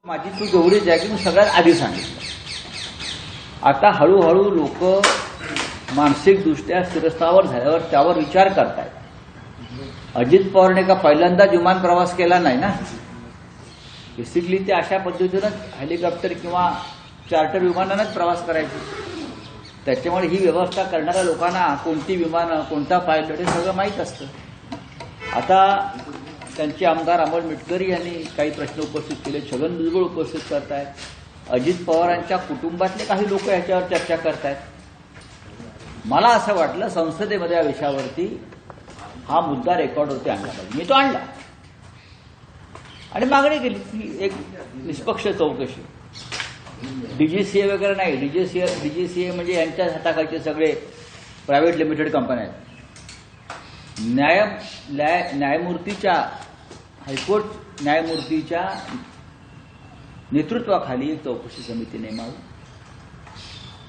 माझी चूक एवढीच आहे की मी सगळ्यात आधी सांगितलं. आता हळूहळू लोक मानसिकदृष्ट्या स्थिरस्थावर झाल्यावर त्यावर विचार करतायत. अजित पवारने का पहिल्यांदाच विमान प्रवास केला नाही ना. बेसिकली ते अशा पद्धतीनं हेलिकॉप्टर किंवा चार्टर विमानानंच प्रवास करायचे. त्याच्यामुळे ही व्यवस्था करणाऱ्या लोकांना कोणती विमानं, कोणता पायलट हे सगळं माहीत असतं. आता त्यांचे आमदार अमोल मिटकरी यांनी काही प्रश्न उपस्थित केले, छगन भुजबळ उपस्थित करतायत, अजित पवारांच्या कुटुंबातले काही लोक याच्यावर चर्चा करतायत. मला असं वाटलं संसदेमध्ये या विषयावरती हा मुद्दा रेकॉर्डवरती आणला पाहिजे. मी तो आणला आणि मागणी केली की एक निष्पक्ष चौकशी. डीजीसीए वगैरे नाही. डीजीसीए म्हणजे यांच्या हाताखालचे सगळे प्रायव्हेट लिमिटेड कंपन्या आहेत. न्यायमूर्तीच्या हायकोर्ट न्यायमूर्तीच्या नेतृत्वाखाली एक चौकशी समिती नेमावी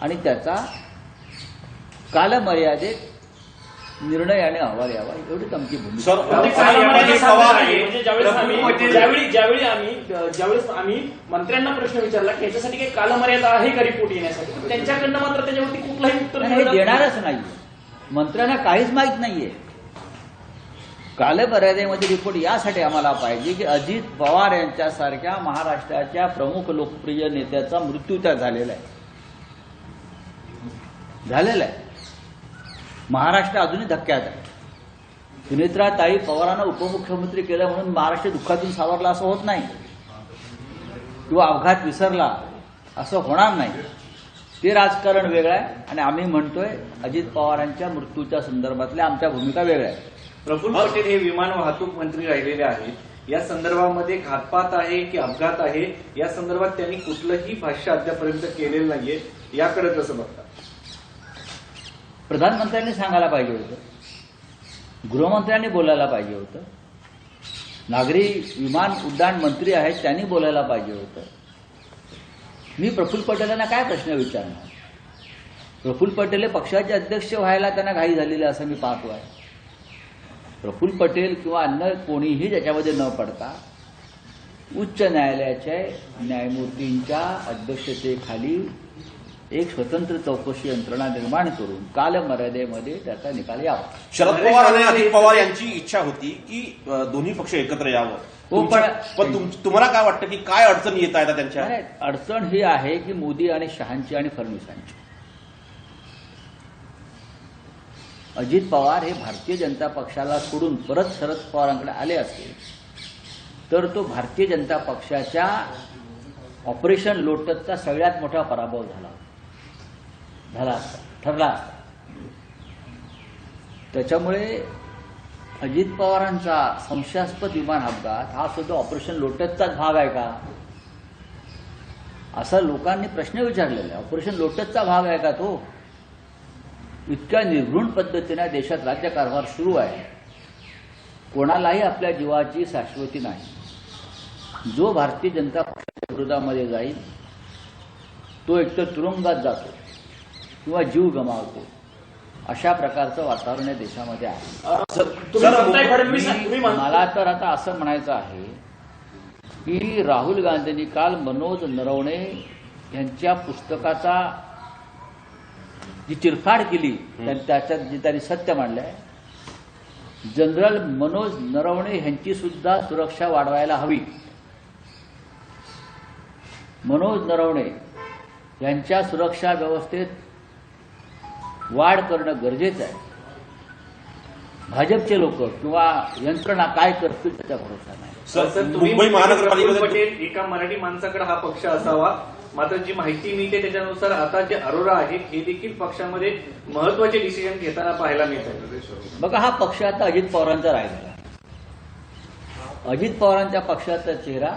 आणि त्याचा कालमर्यादेत निर्णयाने अहवाल यावा, एवढीच आमची भूमिका. ज्यावेळेस आम्ही मंत्र्यांना प्रश्न विचारला की याच्यासाठी काही कालमर्यादा आहे का रिपोर्ट येण्यासाठी, त्यांच्याकडनं मात्र त्याच्यावरती कुठलाही उत्तर देणारच नाहीये. मंत्र्यांना काहीच माहीत नाहीये. कालमर्यादेमध्ये रिपोर्ट यासाठी आम्हाला पाहिजे की अजित पवार यांच्यासारख्या महाराष्ट्राच्या प्रमुख लोकप्रिय नेत्याचा मृत्यू त्या झालेला आहे. महाराष्ट्र अजूनही धक्क्यात आहे. सुनेत्राताई पवारांना उपमुख्यमंत्री केलं म्हणून महाराष्ट्र दुःखातून सावरला असं होत नाही, किंवा अपघात विसरला असं होणार नाही. ते राजकारण वेगळं आहे आणि आम्ही म्हणतोय अजित पवारांच्या मृत्यूच्या संदर्भातल्या आमच्या भूमिका वेगळ्या आहेत. प्रफुल्ल पटेल हे विमान वाहतूक मंत्री राहिलेले आहेत. या संदर्भामध्ये घातपात आहे की अपघात आहे या संदर्भात त्यांनी कुठलंही भाष्य अद्यापर्यंत केलेलं नाहीये. याकडे कसं बघता? प्रधानमंत्र्यांनी सांगायला पाहिजे होतं, गृहमंत्र्यांनी बोलायला पाहिजे होतं, नागरी विमान उड्डाण मंत्री आहेत त्यांनी बोलायला पाहिजे होतं. मी प्रफुल्ल पटेलांना काय प्रश्न विचारणार? प्रफुल्ल पटेल पक्षाचे अध्यक्ष व्हायला त्यांना घाई झालेली असं मी पाहतो आहे. प्रफुल्ल पटेल किंवा अन्य कोणीही त्याच्यामध्ये न पडता उच्च न्यायालयाच्या न्यायमूर्तींच्या अध्यक्षतेखाली एक स्वतंत्र चौकशी यंत्रणा निर्माण करून कालमर्यादेमध्ये त्याचा निकाल यावा. शरद पवार आणि अजित पवार यांची इच्छा होती की दोन्ही पक्ष एकत्र यावं. पण तुम्हाला काय वाटतं की काय अडचणी येत आहेत त्यांच्या? अडचण ही आहे की मोदी आणि शहांची आणि फडणवीसांची. अजित पवार हे भारतीय जनता पक्षाला सोडून परत शरद पवारांकडे आले असते तर तो भारतीय जनता पक्षाच्या ऑपरेशन लोटसचा सगळ्यात मोठा पराभव ठरला असता. त्याच्यामुळे अजित पवारांचा संशयास्पद विमान अपघात हा सुद्धा ऑपरेशन लोटसचाच भाग आहे का असं लोकांनी प्रश्न विचारलेला आहे. ऑपरेशन लोटसचा भाग आहे का तो? इतक्या निर्घृण पद्धतीने देशात राज्यकारभार सुरू आहे. कोणालाही आपल्या जीवाची शाश्वती नाही. जो भारतीय जनता पक्षाच्या विरोधामध्ये जाईल तो एकतर तुरुंगात जातो किंवा जीव गमावतो. अशा प्रकारचं वातावरण या देशामध्ये आहे. मला तर आता असं म्हणायचं आहे की राहुल गांधींनी काल मनोज नरवणे यांच्या पुस्तकाचा जी चिरफाड केली त्याच्यात जे त्यांनी सत्य मांडलंय, जनरल मनोज नरवणे यांची सुद्धा सुरक्षा वाढवायला हवी. मनोज नरवणे यांच्या सुरक्षा व्यवस्थेत वाढ करणं गरजेचं आहे. भाजपचे लोक किंवा यंत्रणा काय करतील त्याचा भरोसा नाही. मुंबई महानगरपालिका पटेल एका मराठी माणसाकडे हा पक्ष असावा, मात्र जी माहिती मिळते त्याच्यानुसार आता जे अरोरा आहेत हे देखील पक्षामध्ये महत्वाचे डिसिजन घेताना पाहायला मिळतात. बघा, हा पक्ष आता अजित पवारांचा राहिलेला. अजित पवारांच्या पक्षाचा चेहरा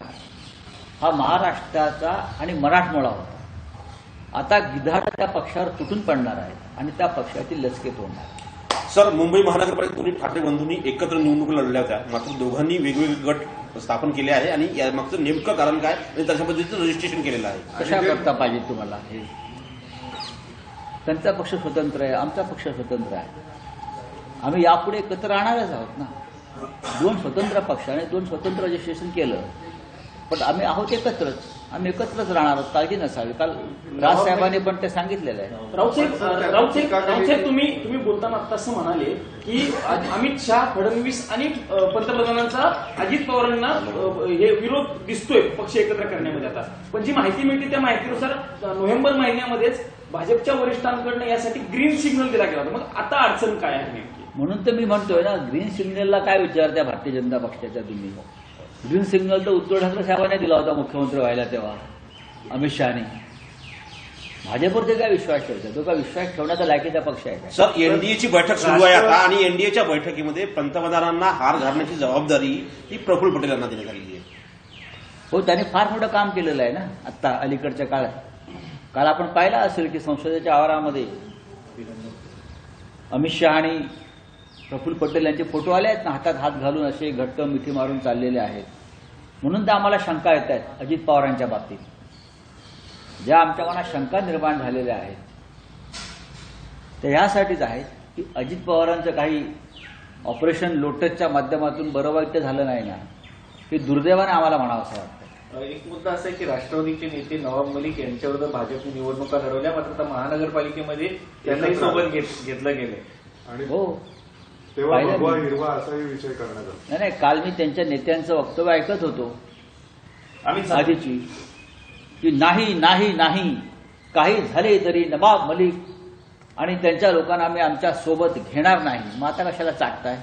हा महाराष्ट्राचा आणि मराठमोळा होता. आता गिधाड त्या पक्षावर तुटून पडणार आहेत आणि त्या पक्षाची लचके तोडणार. सर, मुंबई महानगरपालिकेत दोन्ही ठाकरे बंधूंनी एकत्र निवडणूक लढल्या होत्या, मात्र दोघांनी वेगवेगळे गट स्थापन केले आहे आणि यामागचं नेमकं कारण काय आणि त्याच्या पद्धतीचं रजिस्ट्रेशन केलेलं आहे. कशा करता पाहिजे तुम्हाला? हे त्यांचा पक्ष स्वतंत्र आहे, आमचा पक्ष स्वतंत्र आहे. आम्ही यापुढे एकत्र राहणारच आहोत ना. दोन स्वतंत्र पक्षाने दोन स्वतंत्र रजिस्ट्रेशन केलं पण आम्ही आहोत एकत्रच, आम्ही एकत्रच राहणार आहोत, काळजी नसावी. काल राजसाहेबांनी पण ते सांगितलेलं आहे. राऊतसाहेब तुम्ही बोलताना आता असं म्हणाले की अमित शहा, फडणवीस आणि पंतप्रधानांचा अजित पवारांना हे विरोध दिसतोय पक्ष एकत्र करण्यामध्ये. आता पण जी माहिती मिळते त्या माहितीनुसार नोव्हेंबर महिन्यामध्येच भाजपच्या वरिष्ठांकडनं यासाठी ग्रीन सिग्नल दिला गेला होता. मग आता अडचण काय आहे नेमकी? म्हणून तर मी म्हणतोय ना, ग्रीन सिग्नलला काय विचारत्या भारतीय जनता पक्षाच्या तुम्ही? ग्रीन सिग्नल तर उद्धव ठाकरे साहेबांनी दिला होता मुख्यमंत्री व्हायला तेव्हा, अमित शहानी. भाजपवर ते काय विश्वास ठेवतात? तो काय विश्वास ठेवण्याचा लायकीचा पक्ष आहे का? सर, एनडीएची बैठक सुरू आहे आता आणि एनडीएच्या बैठकीमध्ये पंतप्रधानांना हार घालण्याची जबाबदारी ही प्रफुल्ल पटेल यांना देण्यात आलेली आहे. हो, त्यांनी फार मोठं काम केलेलं आहे ना आता अलीकडच्या काळात. काल आपण पाहिलं असेल की संसदेच्या आवारामध्ये अमित शहा आणि प्रफुल्ल पटेल यांचे फोटो आले आहेत ना, हातात हात घालून असे घट्ट मिठी मारून चाललेले आहेत. म्हणून तर आम्हाला शंका येत आहेत अजित पवारांच्या बाबतीत. ज्या आमच्या मनात शंका निर्माण झालेल्या आहेत त्या ह्यासाठीच आहेत की अजित पवारांचं काही ऑपरेशन लोटसच्या माध्यमातून बरं वाईट झालं नाही ना, हे दुर्दैवाने आम्हाला म्हणावं असं वाटतं. एक मुद्दा असा आहे की राष्ट्रवादीचे नेते नवाब मलिक यांच्याविरुद्ध भाजपने निवडणुका लढवल्या, मात्र आता महानगरपालिकेमध्ये त्यांनाही सोबत घेतलं गेलंय. आणि हो, तेव्हा पाहिलं भगवा मी. हिरवा असाही विषय करण्यात आला. नाही, काल मी त्यांच्या नेत्यांचं वक्तव्य ऐकत होतो आधीची, की नाही नाही नाही काही झाले तरी नवाब मलिक आणि त्यांच्या लोकांना आम्ही आमच्या सोबत घेणार नाही. मग आता कशाला चाटताय?